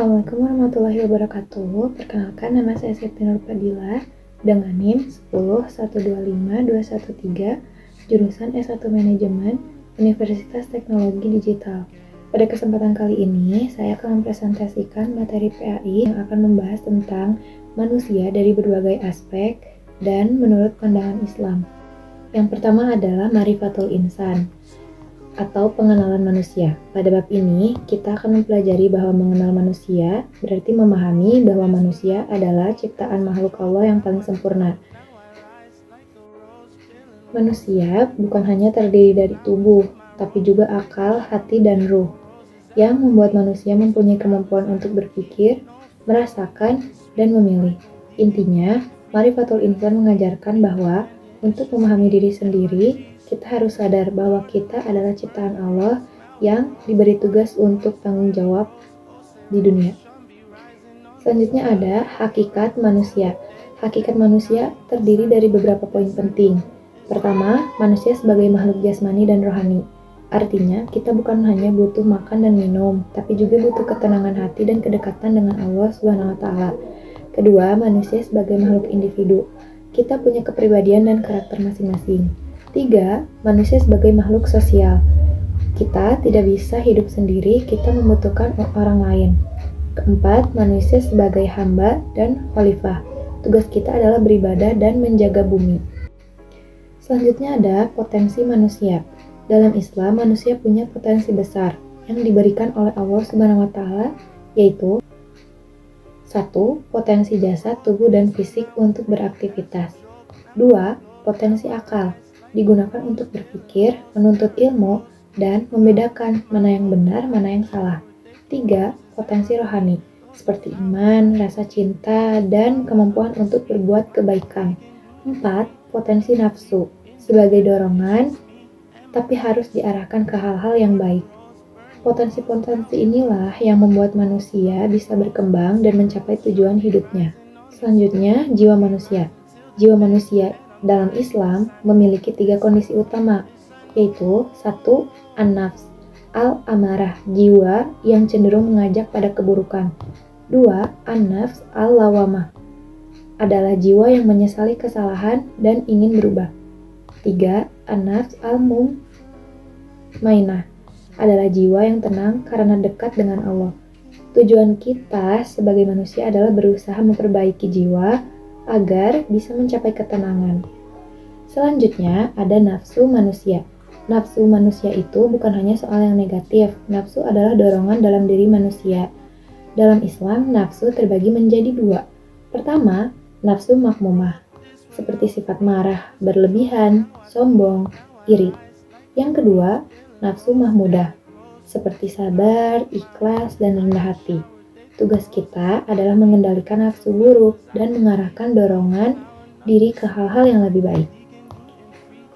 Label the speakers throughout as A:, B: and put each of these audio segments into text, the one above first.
A: Assalamualaikum warahmatullahi wabarakatuh. Perkenalkan, nama saya Siti Nur Fadila dengan NIM 10125-213, jurusan S1 Manajemen, Universitas Teknologi Digital. Pada kesempatan kali ini, saya akan mempresentasikan materi PAI yang akan membahas tentang manusia dari berbagai aspek dan menurut pandangan Islam. Yang pertama adalah Ma'rifatul Insan atau pengenalan manusia. Pada bab ini, kita akan mempelajari bahwa mengenal manusia berarti memahami bahwa manusia adalah ciptaan makhluk Allah yang paling sempurna. Manusia bukan hanya terdiri dari tubuh, tapi juga akal, hati, dan ruh, yang membuat manusia mempunyai kemampuan untuk berpikir, merasakan, dan memilih. Intinya, Ma'rifatul Insan mengajarkan bahwa untuk memahami diri sendiri, kita harus sadar bahwa kita adalah ciptaan Allah yang diberi tugas untuk tanggung jawab di dunia. Selanjutnya ada hakikat manusia. Hakikat manusia terdiri dari beberapa poin penting. Pertama, manusia sebagai makhluk jasmani dan rohani. Artinya, kita bukan hanya butuh makan dan minum, tapi juga butuh ketenangan hati dan kedekatan dengan Allah Subhanahu wa Ta'ala. Kedua, manusia sebagai makhluk individu. Kita punya kepribadian dan karakter masing-masing. 3. Manusia sebagai makhluk sosial. Kita tidak bisa hidup sendiri, kita membutuhkan orang lain. 4. Manusia sebagai hamba dan khalifah. Tugas kita adalah beribadah dan menjaga bumi. Selanjutnya ada potensi manusia. Dalam Islam, manusia punya potensi besar yang diberikan oleh Allah Subhanahu wa Ta'ala, yaitu 1. Potensi jasad, tubuh, dan fisik untuk beraktivitas. 2. Potensi akal, digunakan untuk berpikir, menuntut ilmu, dan membedakan mana yang benar, mana yang salah. 3. Potensi rohani, seperti iman, rasa cinta, dan kemampuan untuk berbuat kebaikan. 4. Potensi nafsu, sebagai dorongan, tapi harus diarahkan ke hal-hal yang baik. Potensi-potensi inilah yang membuat manusia bisa berkembang dan mencapai tujuan hidupnya. Selanjutnya, jiwa manusia. Jiwa manusia dalam Islam memiliki 3 kondisi utama, yaitu 1. An-nafs, al-amarah, jiwa yang cenderung mengajak pada keburukan. 2. An-nafs al-lawamah, adalah jiwa yang menyesali kesalahan dan ingin berubah. 3. An-nafs al-mutmainnah, adalah jiwa yang tenang karena dekat dengan Allah. Tujuan kita sebagai manusia adalah berusaha memperbaiki jiwa agar bisa mencapai ketenangan. Selanjutnya ada nafsu manusia. Nafsu manusia itu bukan hanya soal yang negatif. Nafsu adalah dorongan dalam diri manusia. Dalam Islam, nafsu terbagi menjadi 2. Pertama, nafsu makmumah, seperti sifat marah, berlebihan, sombong, iri. Yang kedua, nafsu mahmudah, seperti sabar, ikhlas, dan rendah hati. Tugas kita adalah mengendalikan nafsu buruk dan mengarahkan dorongan diri ke hal-hal yang lebih baik.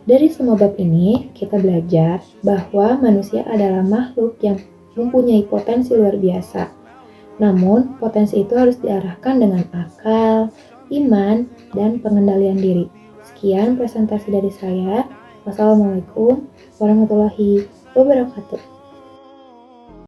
A: Dari semua bab ini, kita belajar bahwa manusia adalah makhluk yang mempunyai potensi luar biasa. Namun, potensi itu harus diarahkan dengan akal, iman, dan pengendalian diri. Sekian presentasi dari saya. Wassalamualaikum warahmatullahi wabarakatuh.